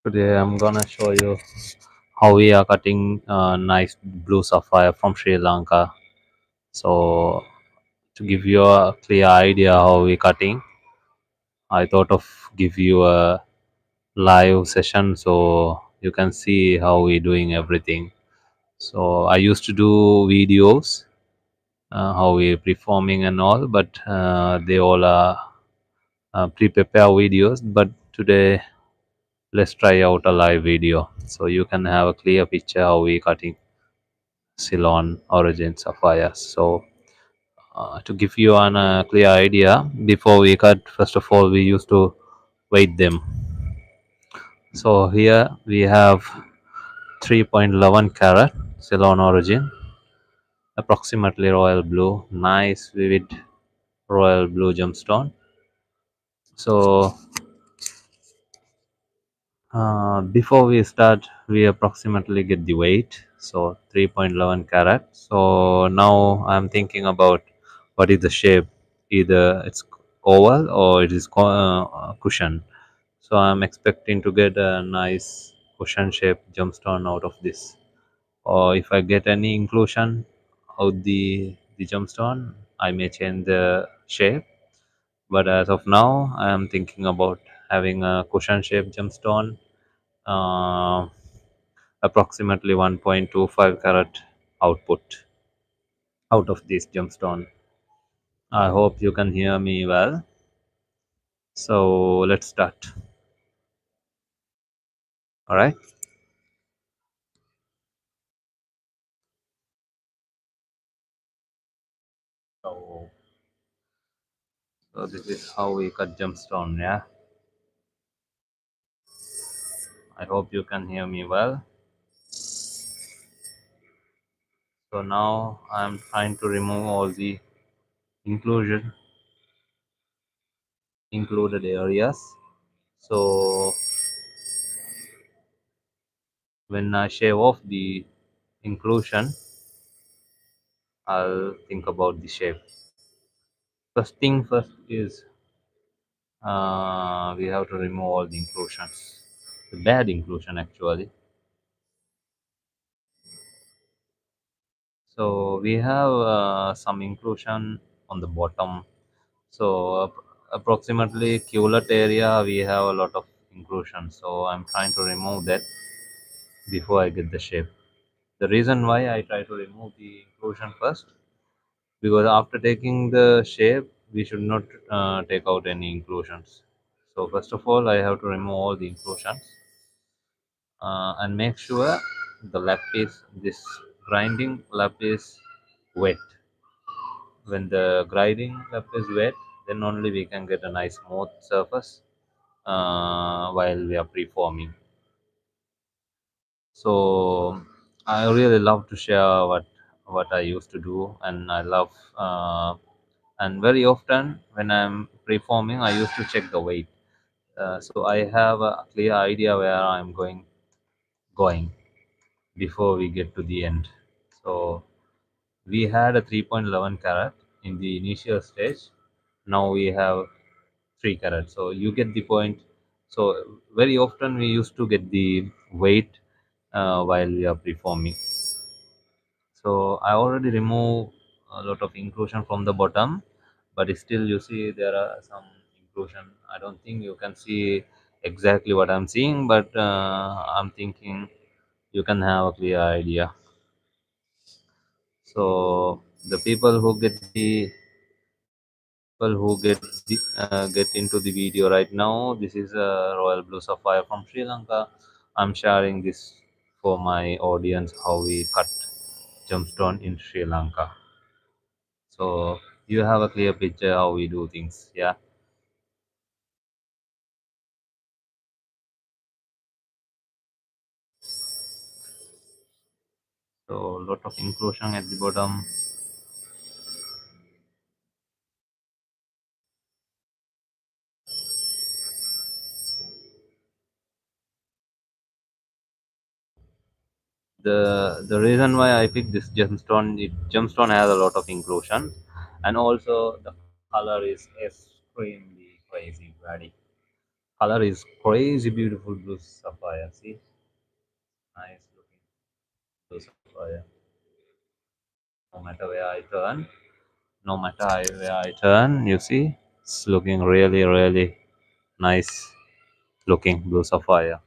Today I'm gonna show you how we are cutting nice blue sapphire from Sri Lanka. So to give you a clear idea how we cutting, I thought of give you a live session so you can see how we doing everything. So I used to do videos, how we performing and all, but they all are pre-prepare videos. But today let's try out a live video so you can have a clear picture how we cutting Ceylon origin sapphires. So, to give you an clear idea, before we cut, first of all, we used to weight them. So here we have 3.11 carat Ceylon origin, approximately royal blue, nice vivid royal blue gemstone. So before we start, we approximately get the weight. So 3.11 carat. So now I'm thinking about what is the shape. Either it's oval or it is cushion. So I'm expecting to get a nice cushion shape gemstone out of this. Or if I get any inclusion out the gemstone, I may change the shape. But as of now, I am thinking about having a cushion shape gemstone, uh, approximately 1.25 carat output out of this gemstone. I hope you can hear me well. So let's start. All right. So, so this is how we cut gemstone. Yeah. I hope you can hear me well. So now I'm trying to remove all the inclusion included areas. So when I shave off the inclusion, I'll think about the shape. First thing first is we have to remove all the inclusions, the bad inclusion actually. So we have some inclusion on the bottom. So approximately culet area we have a lot of inclusion. So I'm trying to remove that before I get the shape. The reason why I try to remove the inclusion first, because after taking the shape we should not take out any inclusions. So first of all I have to remove all the inclusions, and make sure the lap is this grinding lap is wet. When the grinding lap is wet, then only we can get a nice smooth surface while we are preforming. So I really love to share what I used to do, and I love and very often when I'm preforming I used to check the weight, so I have a clear idea where I'm going before we get to the end. So we had a 3.11 carat in the initial stage. Now we have 3 carat. So you get the point. So very often we used to get the weight while we are performing. So I already remove a lot of inclusion from the bottom, but still you see there are some inclusion. I don't think you can see exactly what I'm seeing, but I'm thinking you can have a clear idea. So the people who get into the video right now, this is a royal blue sapphire from Sri Lanka. I'm sharing this for my audience how we cut gemstone in Sri Lanka. So you have a clear picture how we do things. Yeah. So lot of inclusion at the bottom. The reason why I picked this gemstone has a lot of inclusion, and also the color is extremely crazy, very. Color is crazy beautiful blue sapphire. See, nice looking blue sapphire. No matter where I turn, no matter where I turn, you see, it's looking really, really nice looking blue sapphire.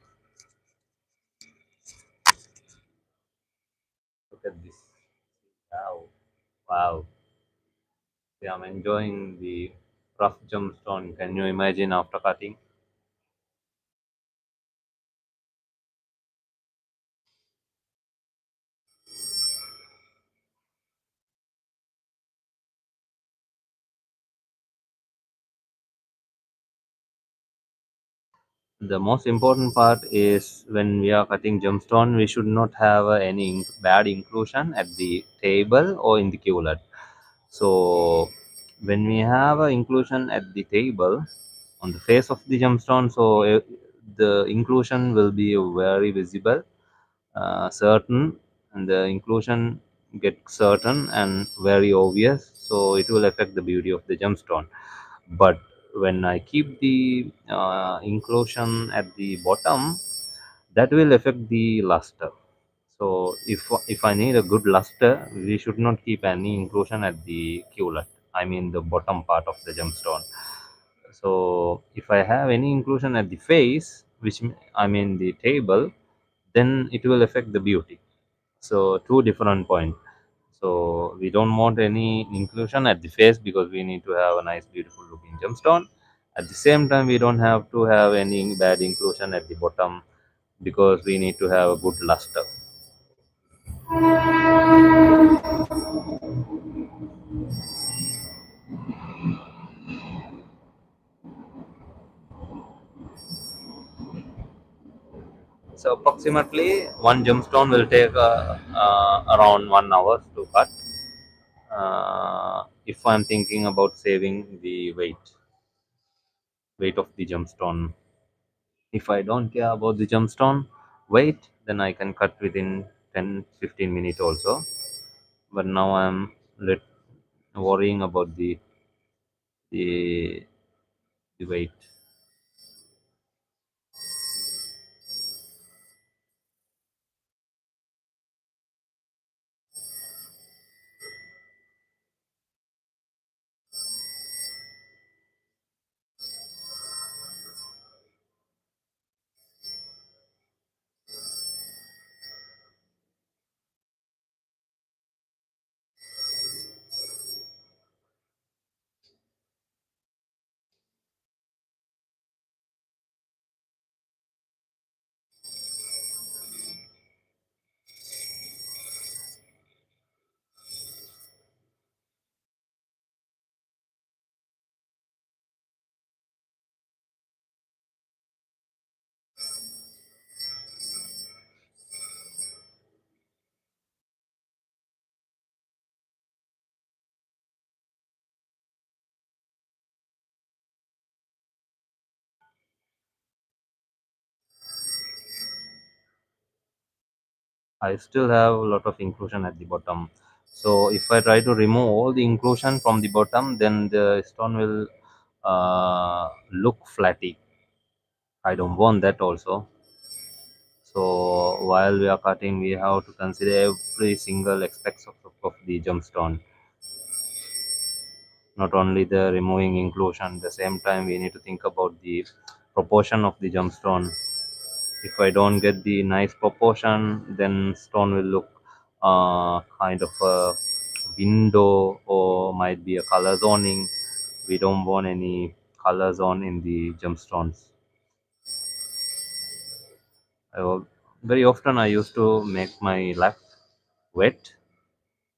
Look at this. Wow, wow. See, I'm enjoying the rough gemstone. Can you imagine after cutting? The most important part is when we are cutting gemstone, we should not have any bad inclusion at the table or in the QLED. So when we have a inclusion at the table on the face of the gemstone, so the inclusion will be very visible, certain, and the inclusion get certain and very obvious. So it will affect the beauty of the gemstone. But when I keep the inclusion at the bottom, that will affect the luster. So if I need a good luster, we should not keep any inclusion at the QLED. I mean the bottom part of the gemstone. So if I have any inclusion at the face, I mean the table, then it will affect the beauty. So two different points. So we don't want any inclusion at the face because we need to have a nice, beautiful looking gemstone. At the same time, we don't have to have any bad inclusion at the bottom because we need to have a good luster. So approximately one gemstone will take around 1 hour to cut. If I'm thinking about saving the weight of the gemstone. If I don't care about the gemstone weight, then I can cut within 10-15 minutes also. But now I'm worrying about the, the weight. I still have a lot of inclusion at the bottom. So if I try to remove all the inclusion from the bottom, then the stone will look flatty. I don't want that also. So while we are cutting, we have to consider every single aspect of the gemstone, not only the removing inclusion. At the same time, we need to think about the proportion of the gemstone. If I don't get the nice proportion, then stone will look kind of a window or might be a color zoning. We don't want any color zone in the gemstones. Very often I used to make my lap wet.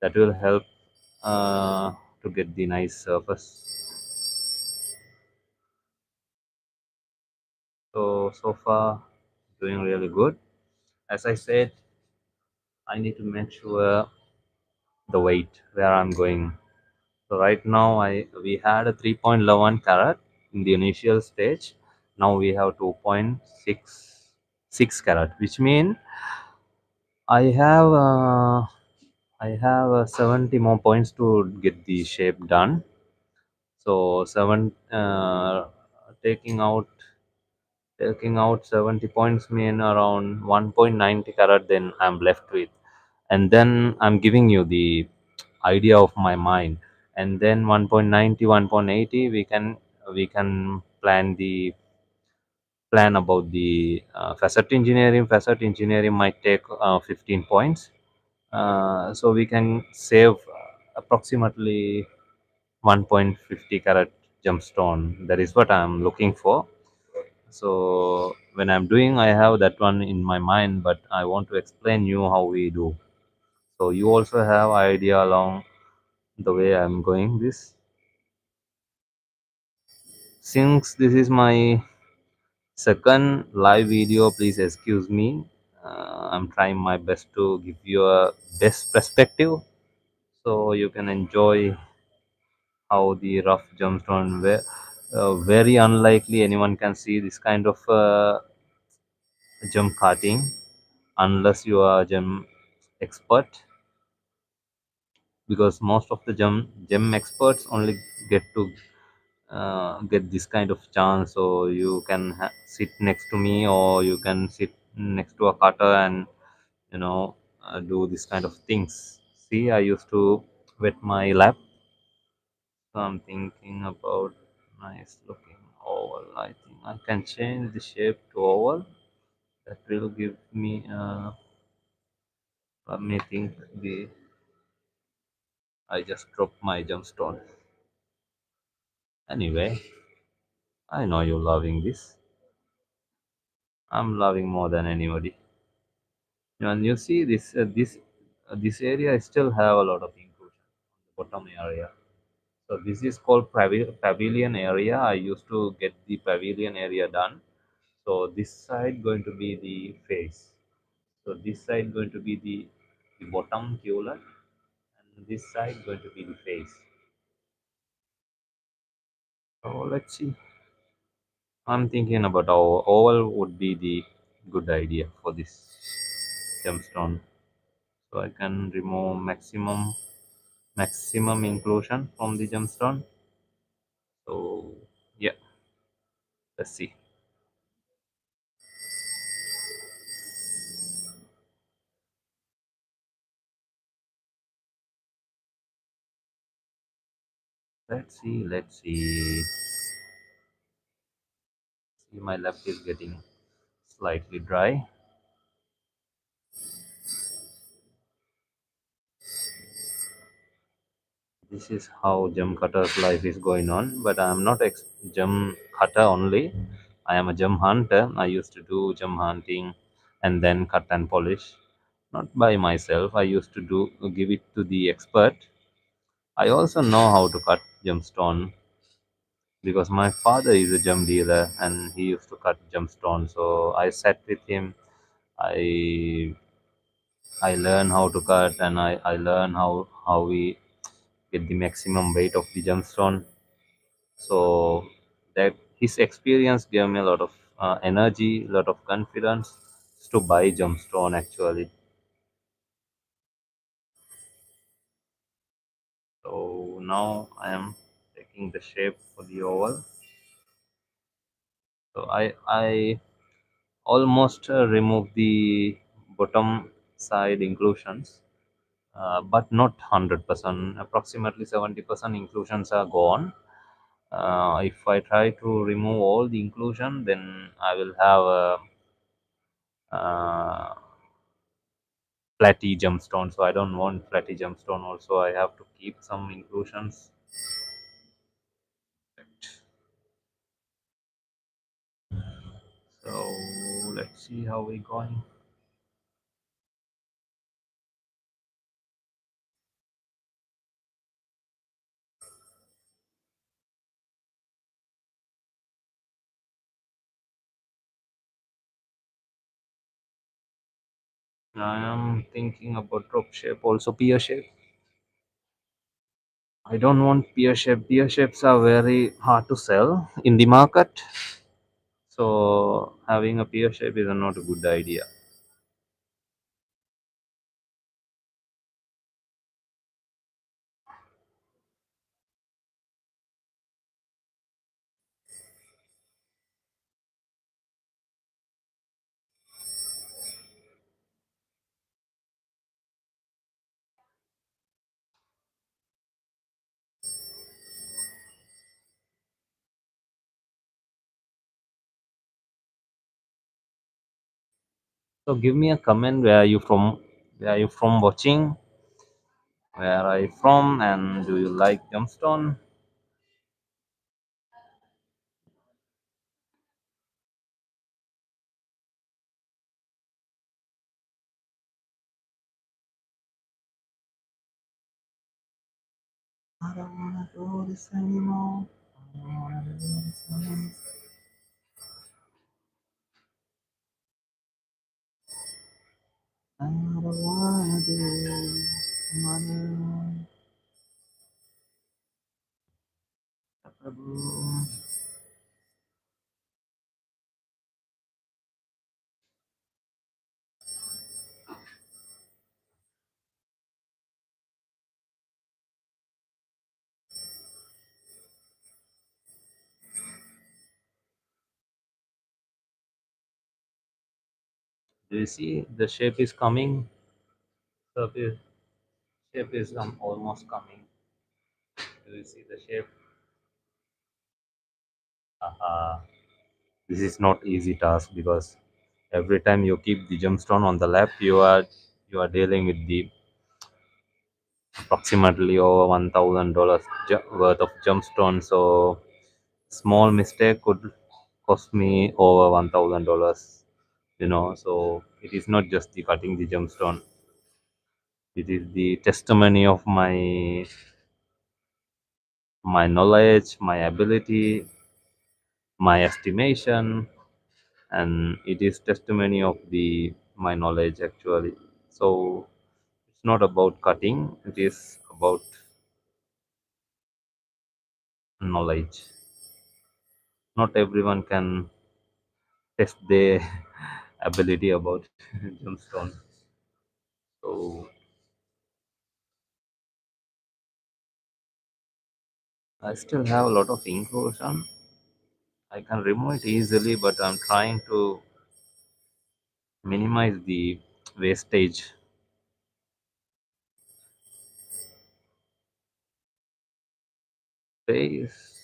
That will help uh, to get the nice surface. So far doing really good. As I said, I need to make sure the weight where I'm going. So right now we had a 3.11 carat in the initial stage. Now we have 2.66 carat, which means I have uh, I have 70 more points to get the shape done. So taking out Taking out 70 points mean around 1.90 carat, then I'm left with. And then I'm giving you the idea of my mind. And then 1.90, 1.80, we can plan about the facet engineering. Facet engineering might take 15 points. So we can save approximately 1.50 carat gemstone. That is what I'm looking for. So when I'm doing, I have that one in my mind, but I want to explain you how we do. So you also have idea along the way I'm going this. Since this is my second live video, please excuse me. I'm trying my best to give you a best perspective so you can enjoy how the rough gemstone where very unlikely anyone can see this kind of gem cutting unless you are a gem expert, because most of the gem experts only get to get this kind of chance. So you can sit next to me, or you can sit next to a cutter and do this kind of things. See, I used to wet my lap. So I'm thinking about nice looking oval. I think I can change the shape to oval. That will give me let me think. The I just dropped my gemstone. Anyway, I know you're loving this. I'm loving more than anybody. And you see this area still have a lot of inclusion on the bottom area. So this is called pavilion area. I used to get the pavilion area done. So this side going to be the face. So this side going to be the bottom tubular, and this side going to be the face. So let's see. I'm thinking about how oval would be the good idea for this gemstone. So I can remove maximum inclusion from the gemstone. So yeah, let's see. Let's see. See, my left is getting slightly dry. This is how gem cutter's life is going on. But I am not gem cutter only. I am a gem hunter. I used to do gem hunting and then cut and polish. Not by myself. I used to give it to the expert. I also know how to cut gemstone because my father is a gem dealer and he used to cut gemstone. So I sat with him. I I learn how to cut, and I learn how we get the maximum weight of the gemstone. So that his experience gave me a lot of energy, a lot of confidence to buy gemstone actually. So now I am taking the shape for the oval. So I almost remove the bottom side inclusions, but not 100%. Approximately 70% inclusions are gone. If I try to remove all the inclusion, then I will have a flatty gemstone. So I don't want flatty gemstone. Also, I have to keep some inclusions. So let's see how we going. I am thinking about drop shape, also pear shape. I don't want pear shape. Pear shapes are very hard to sell in the market. So having a pear shape is not a good idea. So give me a comment where are you from, where are you from watching, where are you from, and do you like gemstone? I don't wanna do this anymore. I don't wanna do this anymore. I don't wanna do anymore. Do you see the shape is coming? The shape is almost coming. Do you see the shape? This is not easy task because every time you keep the gemstone on the lap, you are dealing with the approximately over $1,000 worth of gemstone. So small mistake could cost me over $1,000. So it is not just the cutting the gemstone. It is the testimony of my knowledge, my ability, my estimation, and it is testimony of the my knowledge actually. So it's not about cutting, it is about knowledge. Not everyone can test their ability about gemstone. So I still have a lot of inclusion. I can remove it easily, but I'm trying to minimize the wastage. Space.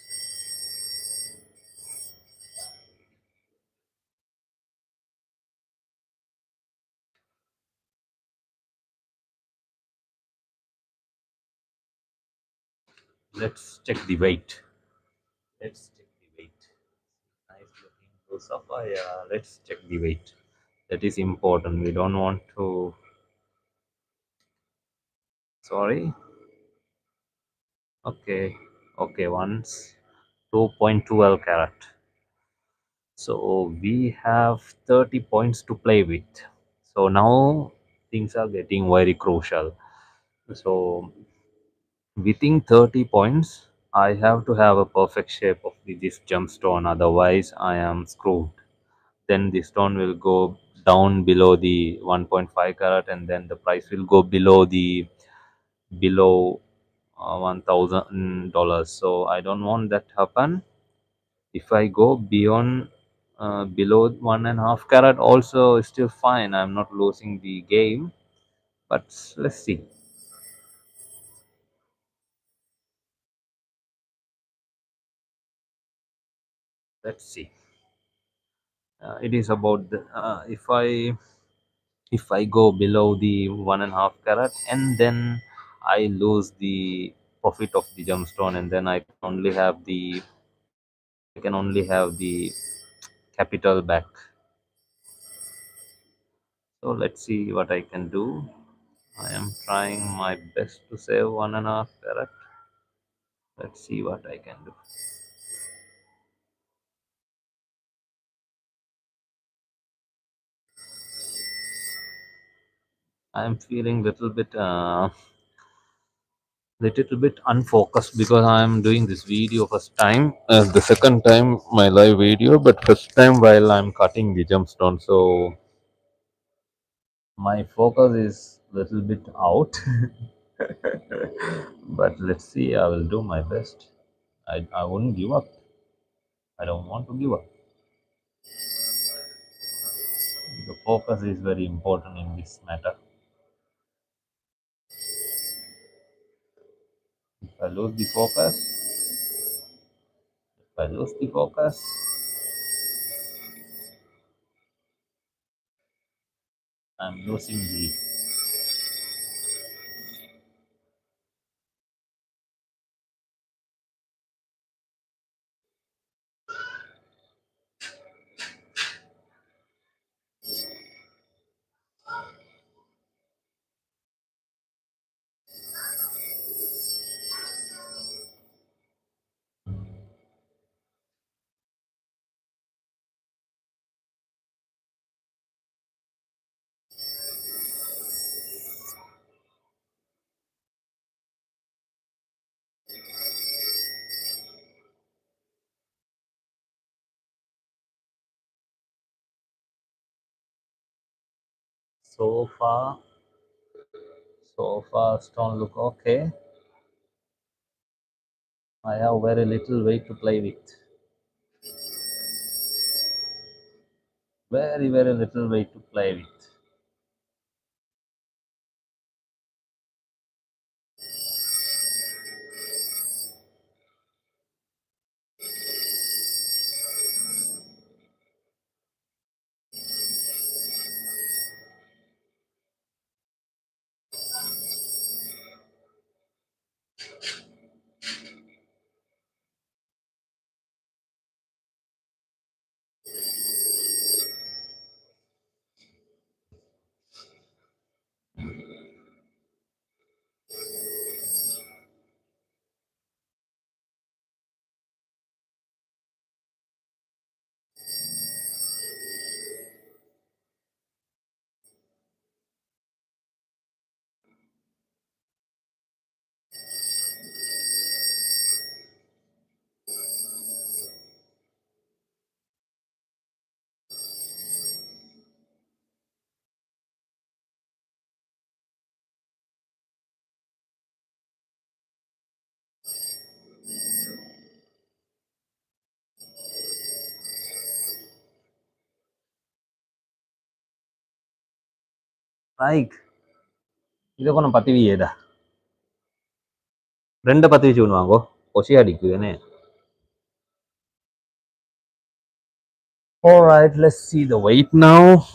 Let's check the weight. Let's check the weight. Nice looking blue sapphire. Let's check the weight. That is important. We don't want to. Sorry. Okay. Okay. Once 2.12 carat. So we have 30 points to play with. So now things are getting very crucial. So within 30 points, I have to have a perfect shape of this gemstone. Otherwise, I am screwed. Then the stone will go down below the 1.5 carat, and then the price will go below $1,000. So I don't want that happen. If I go beyond below 1.5 carat, also still fine. I'm not losing the game. But let's see. Let's see. It is about if I go below the 1.5 carat, and then I lose the profit of the gemstone, and then I can only have the capital back. So let's see what I can do. I am trying my best to save 1.5 carat. Let's see what I can do. I am feeling little bit unfocused because I am doing this video first time. The second time my live video, but first time while I'm cutting the gemstone. So my focus is little bit out. But let's see. I will do my best. I won't give up. I don't want to give up. The focus is very important in this matter. If I lose the focus, if I lose the focus, I'm using the so far. So far, stone look okay. I have very little weight to play with. Very, very little weight to play with. Baik, itu kono pati wiye dah. Renda pati cunu anggo. Kosi adikku ya ne. All right, let's see the weight now.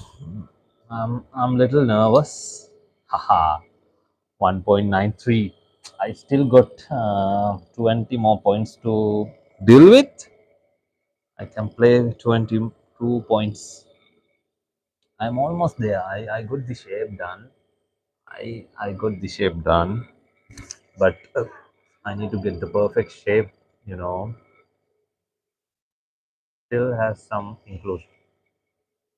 I'm little nervous. Haha, 1.93. I still got 20 more points to deal with. I can play 22 points. I'm almost there. I got the shape done. I got the shape done, but I need to get the perfect shape. You know, still has some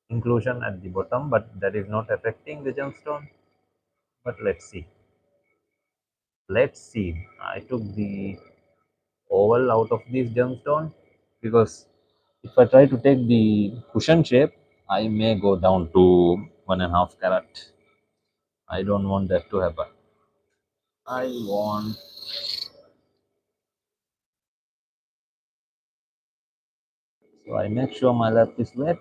inclusion at the bottom, but that is not affecting the gemstone. But let's see. Let's see. I took the oval out of this gemstone because if I try to take the cushion shape, I may go down to 1.5 carat. I don't want that to happen. I want, so I make sure my lap is wet.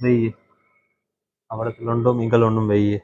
വെയ്യ് അവിടത്തിലുണ്ടും ഇങ്കലുണ്ടും വെയ്യ്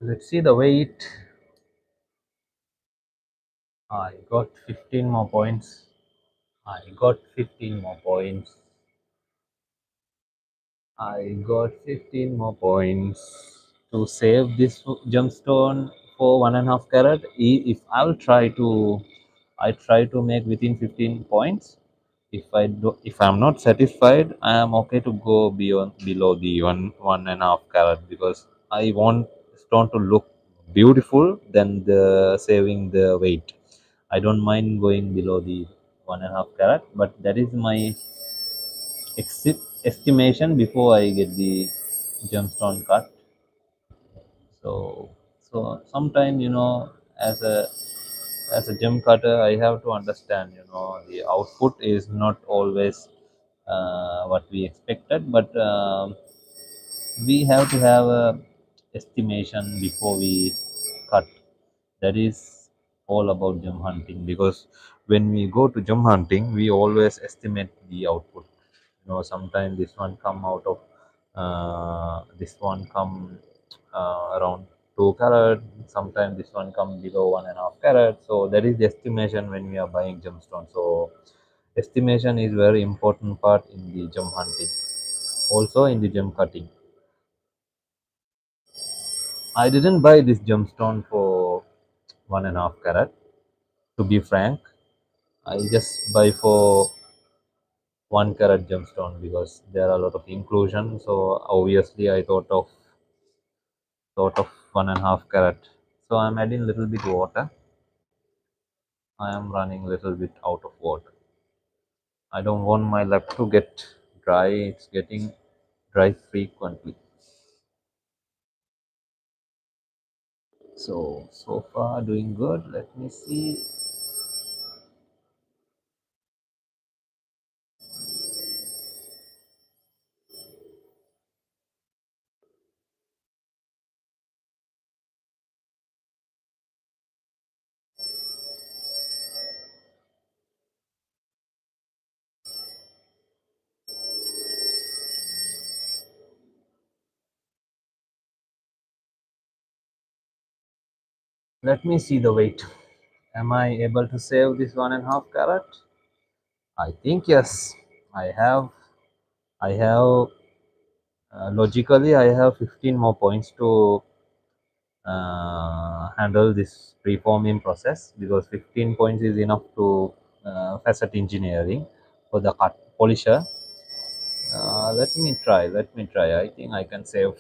let's see the weight. I got 15 more points. I got 15 more points. I got 15 more points to save this gemstone for 1.5 carat. If I'll try to, I try to make within 15 points. If I'm not satisfied, I am okay to go beyond below the one and a half carat, because I want stone to look beautiful than the saving the weight. I don't mind going below the 1.5 carat, but that is my estimation before I get the gemstone cut. So, so sometime, as a gem cutter, I have to understand, the output is not always what we expected, but we have to have a estimation before we cut. That is all about gem hunting, because when we go to gem hunting, we always estimate the output. Sometimes this one come out of this one come around 2 carat. Sometimes this one come below 1.5 carat. So that is the estimation when we are buying gemstone. So estimation is very important part in the gem hunting, also in the gem cutting. I didn't buy this gemstone for 1.5 carat. To be frank, I just buy for 1 carat gemstone because there are a lot of inclusion. So obviously, I thought of 1.5 carat. So I'm adding little bit water. I am running little bit out of water. I don't want my lap to get dry. It's getting dry frequently. So far doing good. Let me see. Let me see the weight. Am I able to save this 1.5 carat? I think yes. I have. I have. Logically, I have 15 more points to handle this preforming process, because 15 points is enough to facet engineering for the cut polisher. Let me try. Let me try. I think I can save.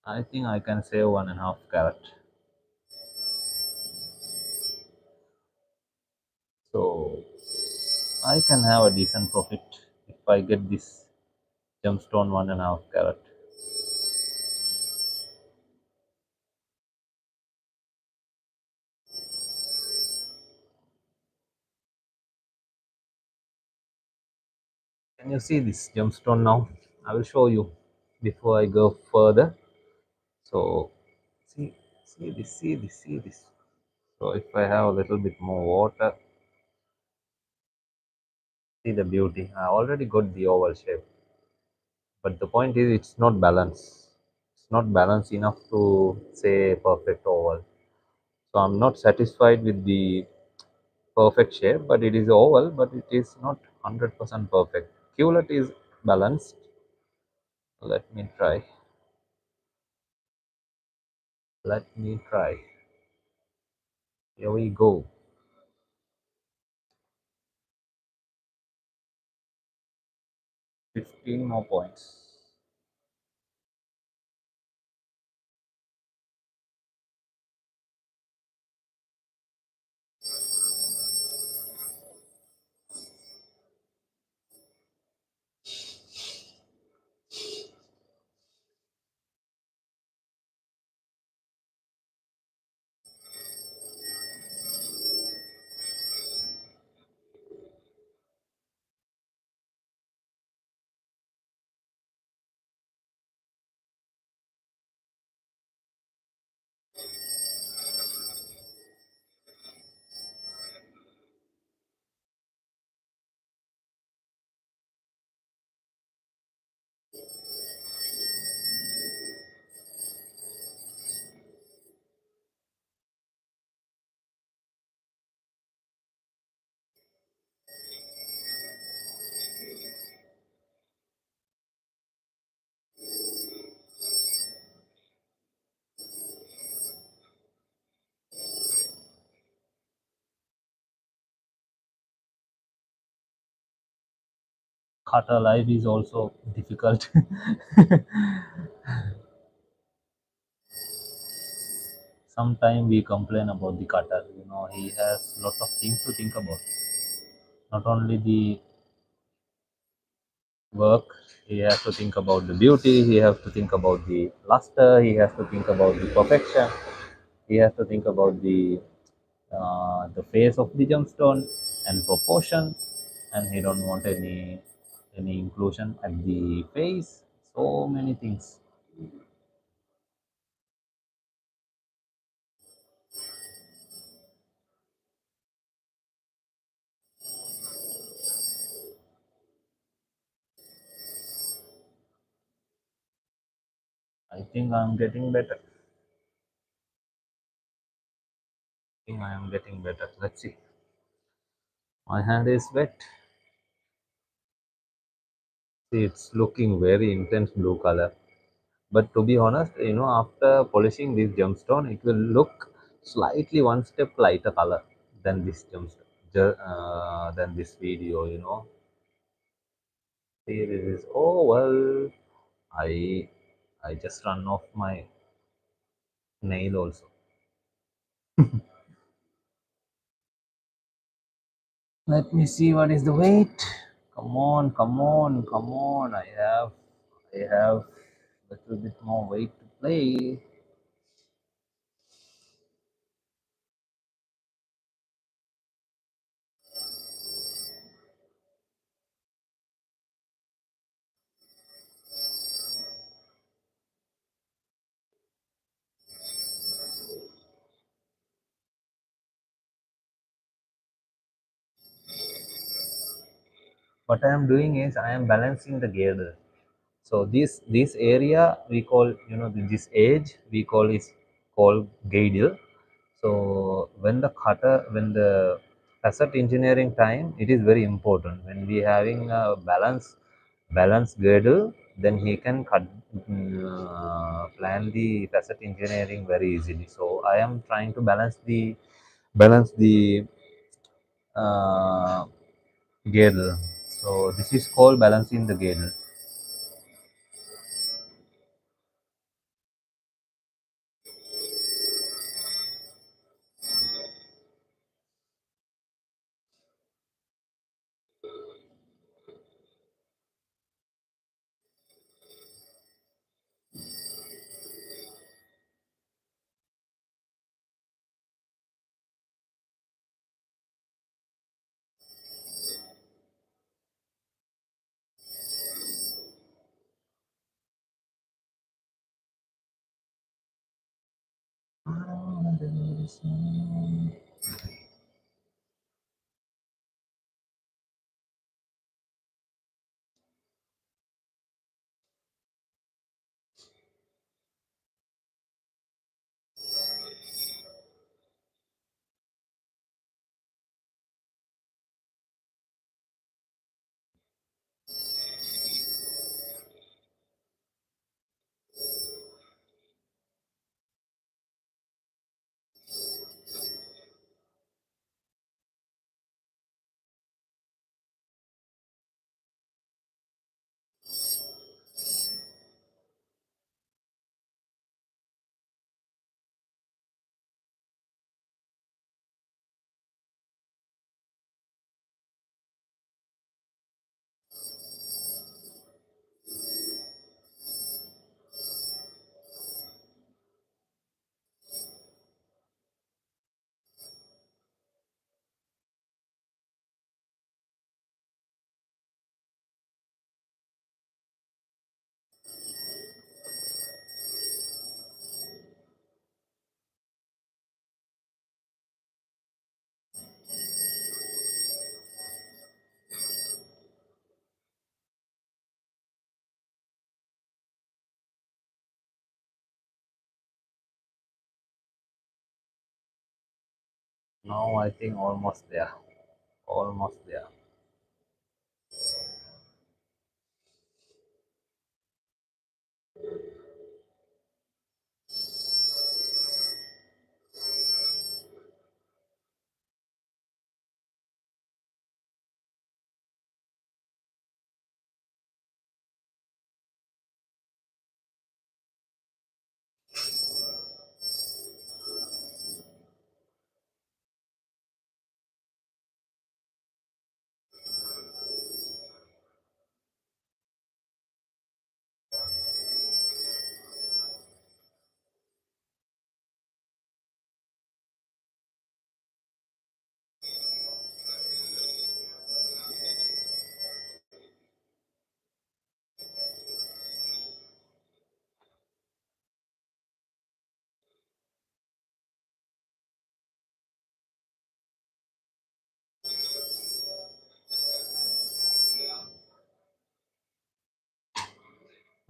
I think I can save 1.5 carat. So I can have a decent profit if I get this gemstone 1.5 carat. Can you see this gemstone now? I will show you before I go further. So see, see this. So if I have a little bit more water, see the beauty. I already got the oval shape, but the point is it's not balanced. It's not balanced enough to say perfect oval. So I'm not satisfied with the perfect shape, but it is oval, but it is not 100% perfect. Culet is balanced. Let me try. Let me try. Here we go. 15 more points. cutter life is also difficult. Sometimes we complain about the cutter. He has lot of things to think about. Not only the work, he has to think about the beauty. He has to think about the luster. He has to think about the perfection. He has to think about the face of the gemstone and proportion, and he don't want any inclusion at the face. So many things. I think I'm getting better. I think I am getting better. Let's see. My hand is wet. See, it's looking very intense blue color. But to be honest, after polishing this gemstone, it will look slightly one step lighter color than this gemstone, than this video. Here it is. Oh well, I I just run off my nail also. Let me see what is the weight. Come on, come on, come on. I have a little bit more weight to play. What I am doing is I am balancing the girdle. So this area we call, this edge we call is called girdle. So when the asset engineering time, it is very important. When we having a balance girdle, then he can plan the facet engineering very easily. So I am trying to balance the uh, girdle. So this is called balancing the girdle. Now I think almost there. Almost there.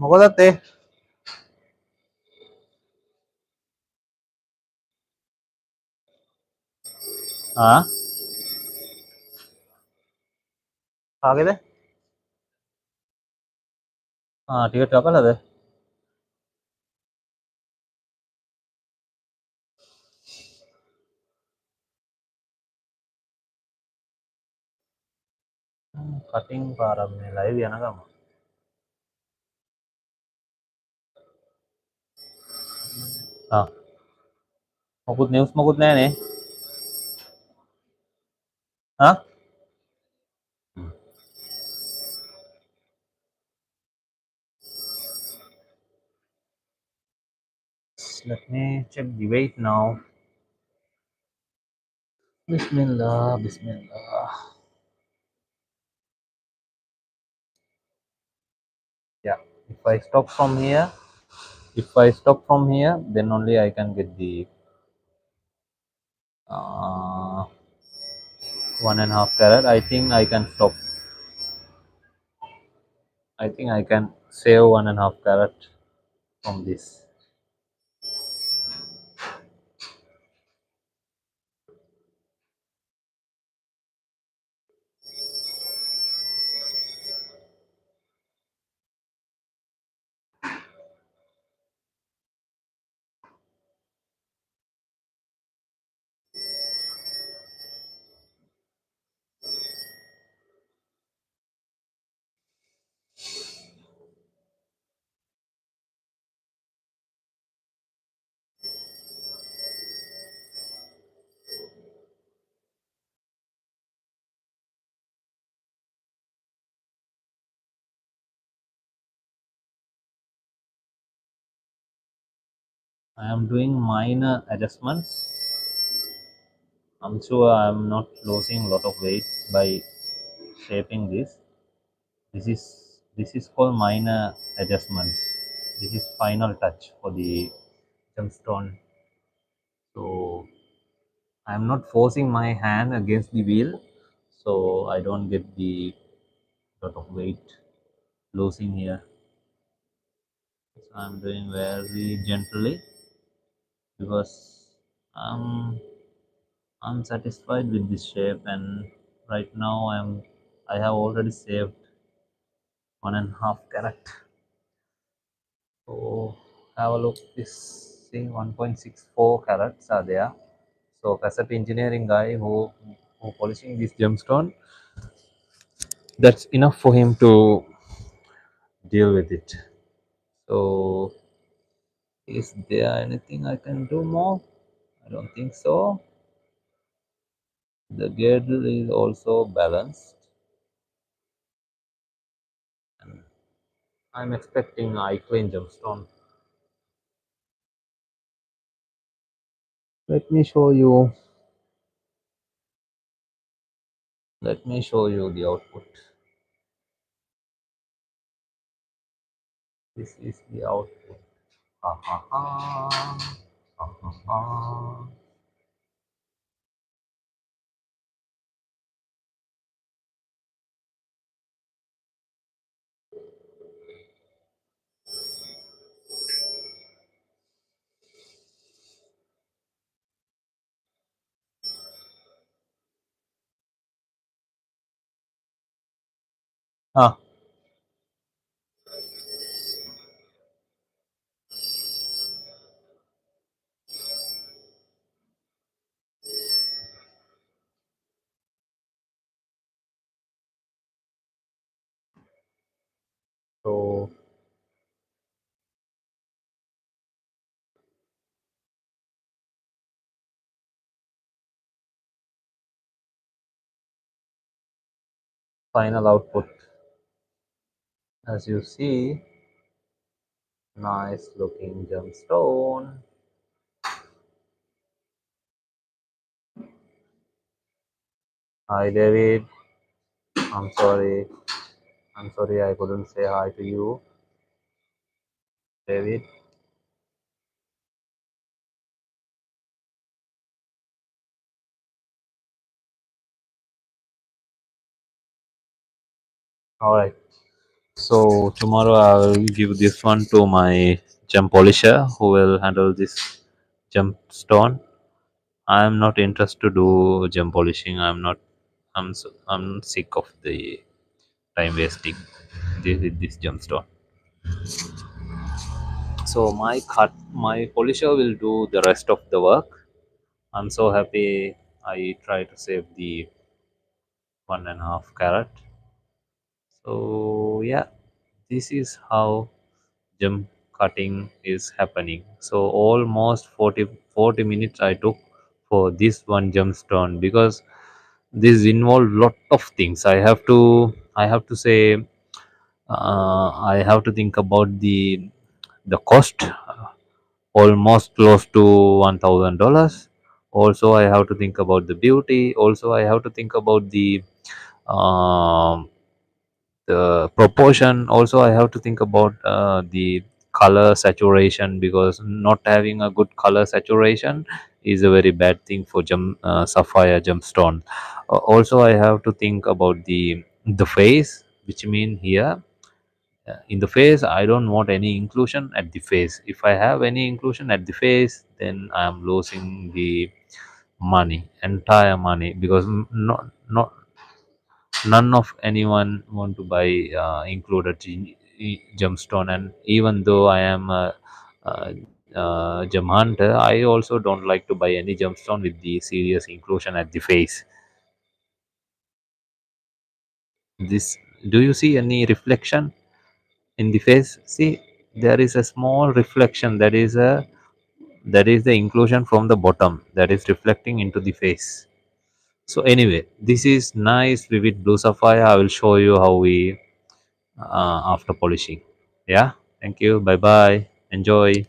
මොකදත් ඒ කාගෙද ticket කපලාද කටින් පාරක් මේ live යන ගම මොකුත් නිවුස් මොකුත් නෑනේ let me check the weight now bismillah bismillah yeah if I stop from here then only I can get the 1.5 carat. I think I can save 1.5 carat from this. I am doing minor adjustments. I'm sure I'm not losing a lot of weight by shaping this. This is called minor adjustments. This is final touch for the gemstone. So I'm not forcing my hand against the wheel, so I don't get the lot of weight losing here. So I'm doing very gently because I'm satisfied with this shape, and right now I have already saved 1.5 carat. So have a look. This see 1.64 carats are there. So Pacific engineering guy who polishing this gemstone, that's enough for him to deal with it. So is there anything I can do more? I don't think so. The girdle is also balanced. And I'm expecting eye clean gemstone. Let me show you. Let me show you the output. This is the output. Ha ha ha. Ha ha ha. Ah, so final output. As you see, nice looking gemstone. Hi David. I'm sorry. I'm sorry I couldn't say hi to you. David. Alright. So tomorrow I'll give this one to my gem polisher who will handle this gemstone. I'm not interested to do gem polishing. I'm sick of the time wasting this gemstone. So my polisher will do the rest of the work. I'm so happy I try to save the 1.5 carat. So yeah, this is how gem cutting is happening. So almost 40 minutes I took for this one gemstone because this involved lot of things. I have to say I have to think about the cost, almost close to $1,000. Also, I have to think about the beauty. Also, I have to think about um, the proportion. Also, I have to think about the color saturation, because not having a good color saturation is a very bad thing for sapphire gemstone. Also, I have to think about the face, which mean here in the face I don't want any inclusion at the face. If I have any inclusion at the face, then I am losing the money, entire money, because not none of anyone want to buy included gemstone. And even though I am a, gem hunter, I also don't like to buy any gemstone with the serious inclusion at the face. This, do you see any reflection in the face? See, there is a small reflection, that is the inclusion from the bottom that is reflecting into the face. So anyway, this is nice vivid blue sapphire. I will show you how we after polishing. Yeah, thank you, bye bye, enjoy.